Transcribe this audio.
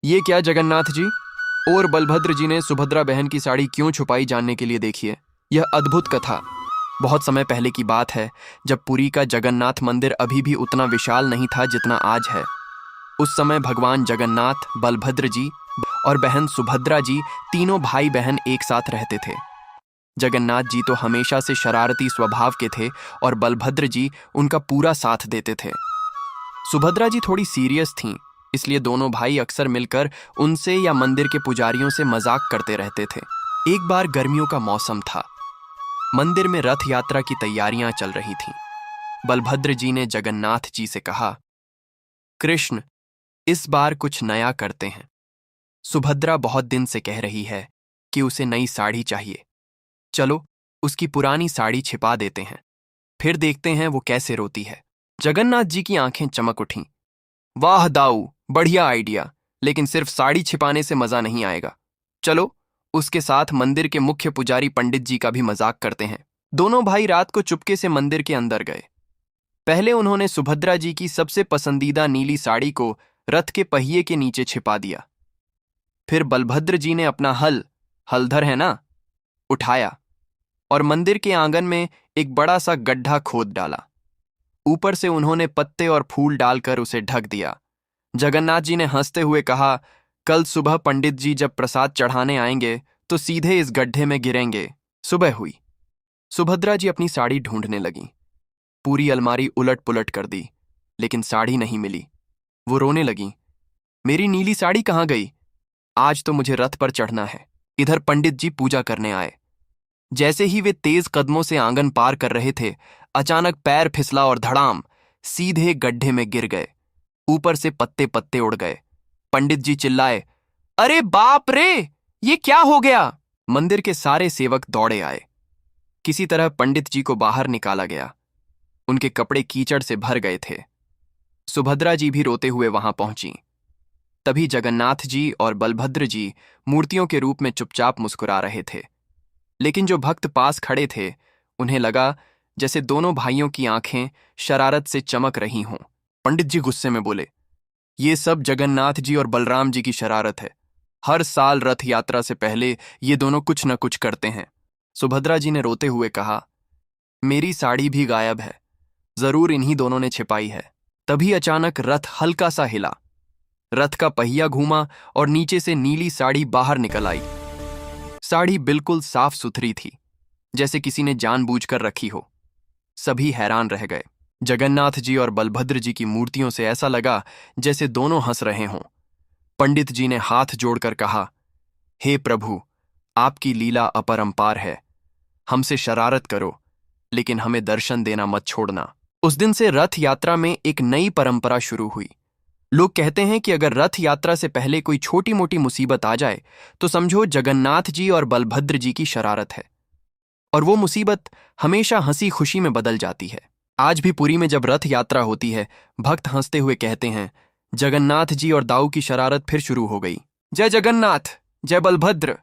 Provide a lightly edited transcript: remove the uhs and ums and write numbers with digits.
ये क्या जगन्नाथ जी और बलभद्र जी ने सुभद्रा बहन की साड़ी क्यों छुपाई जानने के लिए देखिए यह अद्भुत कथा। बहुत समय पहले की बात है, जब पुरी का जगन्नाथ मंदिर अभी भी उतना विशाल नहीं था जितना आज है। उस समय भगवान जगन्नाथ, बलभद्र जी और बहन सुभद्रा जी तीनों भाई बहन एक साथ रहते थे। जगन्नाथ जी तो हमेशा से शरारती स्वभाव के थे और बलभद्र जी उनका पूरा साथ देते थे। सुभद्रा जी थोड़ी सीरियस थीं, इसलिए दोनों भाई अक्सर मिलकर उनसे या मंदिर के पुजारियों से मजाक करते रहते थे। एक बार गर्मियों का मौसम था। मंदिर में रथ यात्रा की तैयारियां चल रही थीं। बलभद्र जी ने जगन्नाथ जी से कहा, कृष्ण, इस बार कुछ नया करते हैं। सुभद्रा बहुत दिन से कह रही है कि उसे नई साड़ी चाहिए। चलो उसकी पुरानी साड़ी छिपा देते हैं, फिर देखते हैं वो कैसे रोती है। जगन्नाथ जी की आंखें चमक उठीं। वाह दाऊ, बढ़िया आइडिया, लेकिन सिर्फ साड़ी छिपाने से मजा नहीं आएगा। चलो उसके साथ मंदिर के मुख्य पुजारी पंडित जी का भी मजाक करते हैं। दोनों भाई रात को चुपके से मंदिर के अंदर गए। पहले उन्होंने सुभद्रा जी की सबसे पसंदीदा नीली साड़ी को रथ के पहिए के नीचे छिपा दिया। फिर बलभद्र जी ने अपना हलधर है ना, उठाया और मंदिर के आंगन में एक बड़ा सा गड्ढा खोद डाला। ऊपर से उन्होंने पत्ते और फूल डालकर उसे ढक दिया। जगन्नाथ जी ने हंसते हुए कहा, कल सुबह पंडित जी जब प्रसाद चढ़ाने आएंगे तो सीधे इस गड्ढे में गिरेंगे। सुबह हुई। सुभद्रा जी अपनी साड़ी ढूंढने लगीं। पूरी अलमारी उलट पुलट कर दी, लेकिन साड़ी नहीं मिली। वो रोने लगीं, मेरी नीली साड़ी कहाँ गई? आज तो मुझे रथ पर चढ़ना है। इधर पंडित जी पूजा करने आए। जैसे ही वे तेज कदमों से आंगन पार कर रहे थे, अचानक पैर फिसला और धड़ाम सीधे गड्ढे में गिर गए। ऊपर से पत्ते पत्ते उड़ गए। पंडित जी चिल्लाए, अरे बाप रे, ये क्या हो गया? मंदिर के सारे सेवक दौड़े आए। किसी तरह पंडित जी को बाहर निकाला गया। उनके कपड़े कीचड़ से भर गए थे। सुभद्रा जी भी रोते हुए वहां पहुंची। तभी जगन्नाथ जी और बलभद्र जी मूर्तियों के रूप में चुपचाप मुस्कुरा रहे थे। लेकिन जो भक्त पास खड़े थे, उन्हें लगा जैसे दोनों भाइयों की आंखें शरारत से चमक रही हों। पंडित जी गुस्से में बोले, ये सब जगन्नाथ जी और बलराम जी की शरारत है। हर साल रथ यात्रा से पहले ये दोनों कुछ न कुछ करते हैं। सुभद्रा जी ने रोते हुए कहा, मेरी साड़ी भी गायब है, जरूर इन्हीं दोनों ने छिपाई है। तभी अचानक रथ हल्का सा हिला। रथ का पहिया घूमा और नीचे से नीली साड़ी बाहर निकल आई। साड़ी बिल्कुल साफ सुथरी थी, जैसे किसी ने जानबूझकर रखी हो। सभी हैरान रह गए। जगन्नाथ जी और बलभद्र जी की मूर्तियों से ऐसा लगा जैसे दोनों हंस रहे हों। पंडित जी ने हाथ जोड़कर कहा, हे प्रभु, आपकी लीला अपरंपार है। हमसे शरारत करो, लेकिन हमें दर्शन देना मत छोड़ना। उस दिन से रथ यात्रा में एक नई परंपरा शुरू हुई। लोग कहते हैं कि अगर रथ यात्रा से पहले कोई छोटी मोटी मुसीबत आ जाए तो समझो जगन्नाथ जी और बलभद्र जी की शरारत है, और वो मुसीबत हमेशा हंसी खुशी में बदल जाती है। आज भी पुरी में जब रथ यात्रा होती है, भक्त हंसते हुए कहते हैं, जगन्नाथ जी और दाऊ की शरारत फिर शुरू हो गई। जय जगन्नाथ, जय बलभद्र।